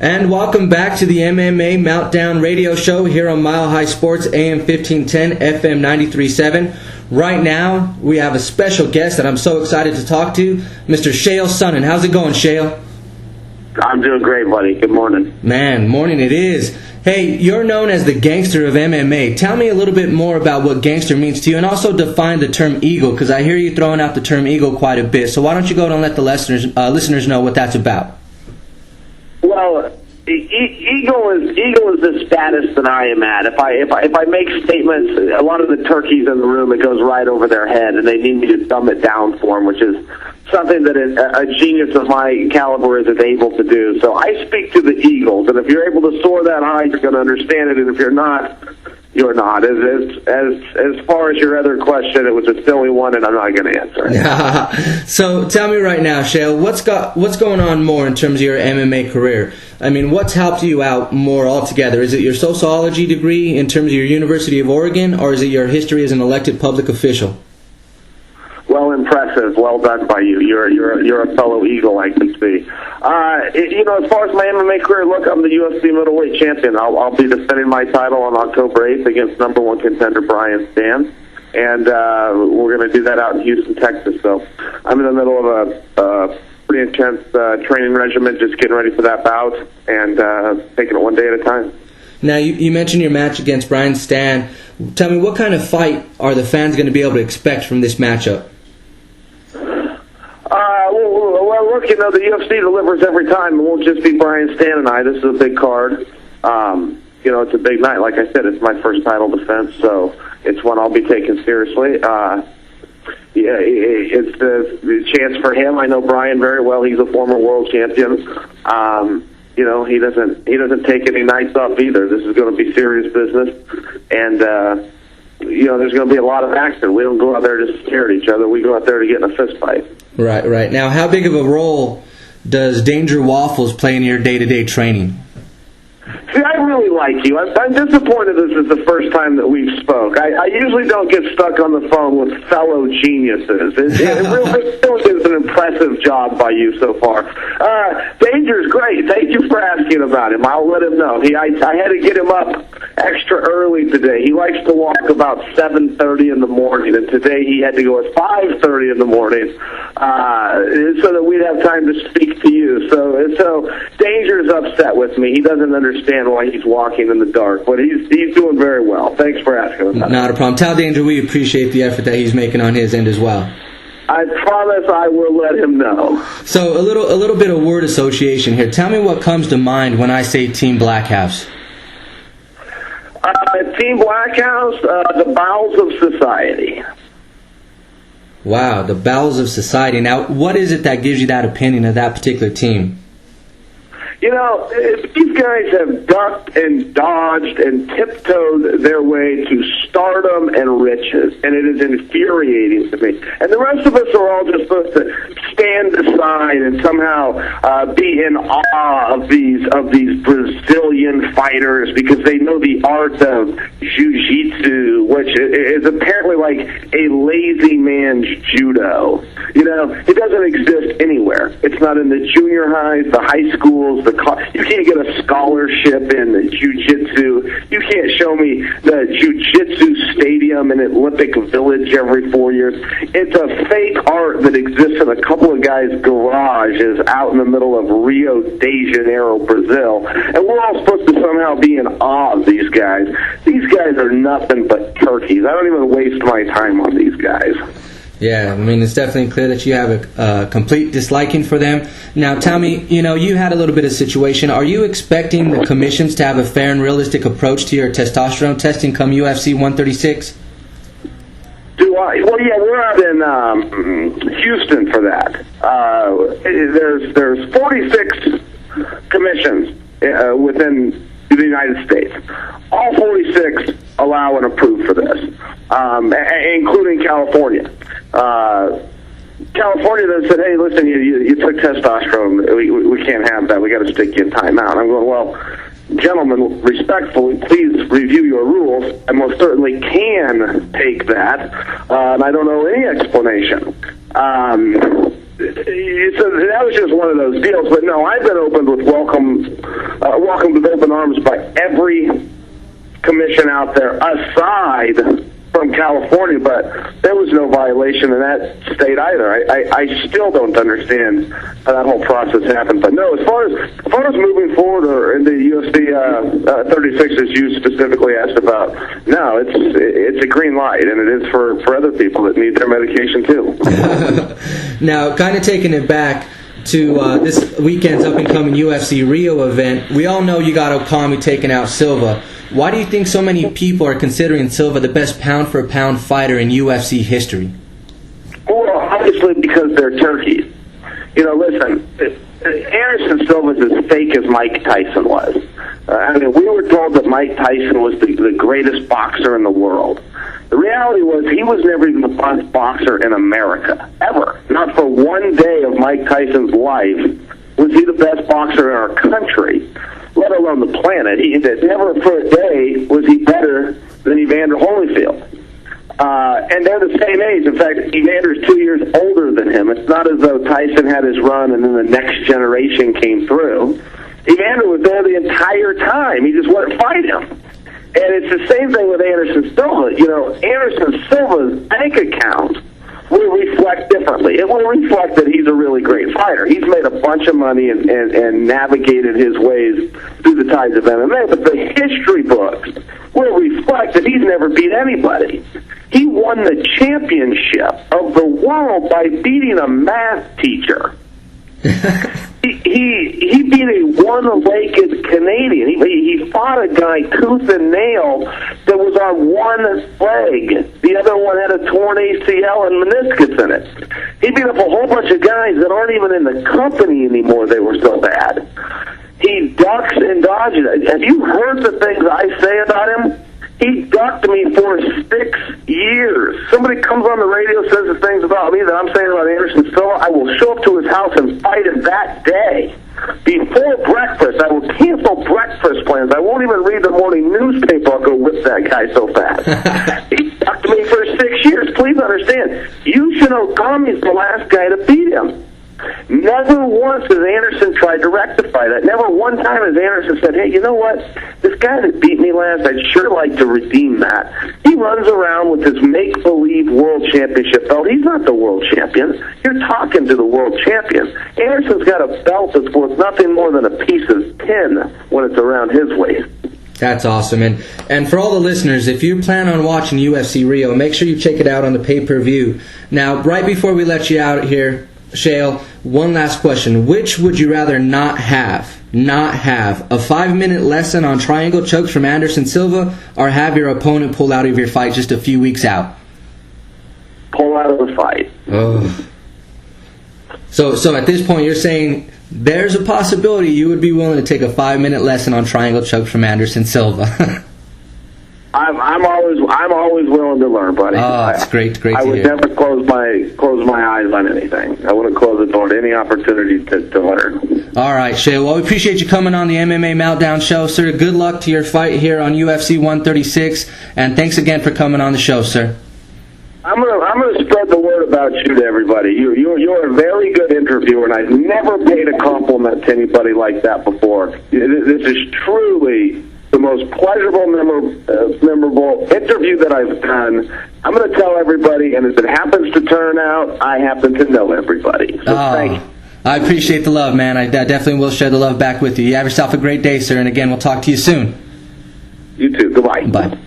And welcome back to the MMA Meltdown radio show here on Mile High Sports, AM 1510, FM 93.7. Right now, we have a special guest that I'm so excited to talk to, Mr. Chael Sonnen. How's it going, Chael? I'm doing great, buddy. Good morning. Man, morning it is. Hey, you're known as the gangster of MMA. Tell me a little bit more about what gangster means to you, and also define the term eagle, because I hear you throwing out the term eagle quite a bit. So why don't you go and let the listeners know what that's about? Well, eagle is the status that I am at. If I make statements, a lot of the turkeys in the room, it goes right over their head, and they need me to dumb it down for them, which is something that a genius of my caliber isn't able to do. So I speak to the eagles, and if you're able to soar that high, you're going to understand it, and if you're not, you're not. As far as your other question, it was a silly one, and I'm not going to answer it. So tell me right now, Chael, what's going on more in terms of your MMA career? I mean, what's helped you out more altogether? Is it your sociology degree in terms of your University of Oregon, or is it your history as an elected public official? Well, impressive. Well done by you. You're a fellow Eagle, I can see. As far as my MMA career, look, I'm the UFC middleweight champion. I'll be defending my title on October 8th against number one contender Brian Stann, and we're going to do that out in Houston, Texas. So I'm in the middle of a pretty intense training regimen, just getting ready for that bout and taking it one day at a time. Now, you mentioned your match against Brian Stann. Tell me, what kind of fight are the fans going to be able to expect from this matchup? Well, look, the UFC delivers every time. It won't just be Brian Stann and I. This is a big card. It's a big night. Like I said, it's my first title defense, so it's one I'll be taking seriously. It's the chance for him. I know Brian very well. He's a former world champion. He doesn't take any nights off either. This is going to be serious business, and there's going to be a lot of action. We don't go out there just to stare at each other. We go out there to get in a fist fight. Right. Now, how big of a role does Danger Waffles play in your day-to-day training? See, I really like you. I'm disappointed this is the first time that we've spoke. I usually don't get stuck on the phone with fellow geniuses. It really is an impressive job by you so far. Danger's great. Thank you for asking about him. I'll let him know. I had to get him up extra early today. He likes to walk about 7:30 in the morning, and today he had to go at 5:30 in the morning so that we'd have time to speak to you. So Danger's upset with me. He doesn't understand why he's walking in the dark, but he's doing very well. Thanks for asking about Not a problem. Tell Danger we appreciate the effort that he's making on his end as well. I promise I will let him know. So a little bit of word association here. Tell me what comes to mind when I say Team Black House. Team Black House, the bowels of society. Wow, the bowels of society. Now, what is it that gives you that opinion of that particular team? These guys have ducked and dodged and tiptoed their way to stardom and riches, and it is infuriating to me. And the rest of us are all just supposed to stand aside and somehow be in awe of these Brazilian fighters because they know the art of jiu-jitsu, which is apparently like a lazy man's judo. It doesn't exist anywhere. It's not in the junior highs, the high schools, you can't get a scholarship in jiu-jitsu. You can't show me the jiu-jitsu stadium in Olympic Village every 4 years. It's a fake art that exists in a couple of guys' garages out in the middle of Rio de Janeiro, Brazil. And we're all supposed to somehow be in awe of these guys. These guys are nothing but turkeys. I don't even waste my time on these guys. Yeah, I mean, it's definitely clear that you have a complete disliking for them. Now, tell me, you had a little bit of situation. Are you expecting the commissions to have a fair and realistic approach to your testosterone testing come UFC 136? Well, yeah, we're out in Houston for that. There's 46 commissions within the United States. All 46 allow and approve for this, including California. California then said, hey, listen, you took testosterone. We can't have that. We got to stick you in timeout. I'm going, well, gentlemen, respectfully, please review your rules. I most certainly can take that, and I don't know any explanation. So that was just one of those deals. But no, I've been opened with welcome welcomed with open arms by every commission out there, aside from California, but there was no violation in that state either. I still don't understand how that whole process happened. But no, as far as moving forward or in the UFC 36, as you specifically asked about, no, it's a green light, and it is for other people that need their medication too. Now, kind of taking it back to this weekend's up-and-coming UFC Rio event, we all know you got Okami taking out Silva. Why do you think so many people are considering Silva the best pound-for-pound fighter in UFC history? Well, obviously because they're turkeys. You know, listen, Anderson Silva's as fake as Mike Tyson was. I mean, we were told that Mike Tyson was the greatest boxer in the world. The reality was he was never even the best boxer in America, ever. Not for one day of Mike Tyson's life was he the best boxer in our country, let alone the planet. Never for a day was he better than Evander Holyfield. And they're the same age. In fact, Evander's 2 years older than him. It's not as though Tyson had his run and then the next generation came through. Evander was there the entire time. He just wouldn't fight him. And it's the same thing with Anderson Silva. You know, Anderson Silva's bank account will reflect differently. It will reflect that he's a really great fighter. He's made a bunch of money and navigated his ways through the tides of MMA, but the history books will reflect that he's never beat anybody. He won the championship of the world by beating a math teacher. He beat a one-legged Canadian. He fought a guy tooth and nail that was on one leg. The other one had a torn ACL and meniscus in it. He beat up a whole bunch of guys that aren't even in the company anymore. They were so bad. He ducks and dodges. Have you heard the things I say about him? He ducked me for 6 years. Somebody comes on the radio, says the things about me that I'm saying about Anderson Silva, I will show up to his house and fight him that day. Before breakfast, I will cancel breakfast plans. I won't even read the morning newspaper. I'll go whip that guy so fast. He ducked me for 6 years. Please understand, Yushin Okami's the last guy to beat him. Never once has Anderson tried to rectify that. Never one time has Anderson said, hey, you know what? This guy that beat me last, I'd sure like to redeem that. He runs around with his make-believe world championship belt. He's not the world champion. You're talking to the world champion. Anderson's got a belt that's worth nothing more than a piece of tin when it's around his waist. That's awesome. And for all the listeners, if you plan on watching UFC Rio, make sure you check it out on the pay-per-view. Now, right before we let you out here, Chael, one last question. Which would you rather not have? Not have a 5-minute lesson on triangle chokes from Anderson Silva, or have your opponent pull out of your fight just a few weeks out? Pull out of the fight. Oh. So at this point, you're saying there's a possibility you would be willing to take a 5-minute lesson on triangle chokes from Anderson Silva. I'm always willing to learn, buddy. Oh, it's great to hear. I would never close my eyes on anything. I wouldn't close the door to any opportunity to learn. All right, Chael. Well, we appreciate you coming on the MMA Meltdown show, sir. Good luck to your fight here on UFC 136, and thanks again for coming on the show, sir. I'm gonna spread the word about you to everybody. You're a very good interviewer, and I've never paid a compliment to anybody like that before. This is truly the most pleasurable, memorable interview that I've done. I'm going to tell everybody, and if it happens to turn out, I happen to know everybody. So thank you. I appreciate the love, man. I definitely will share the love back with you. You have yourself a great day, sir, and again, we'll talk to you soon. You too. Goodbye. Bye.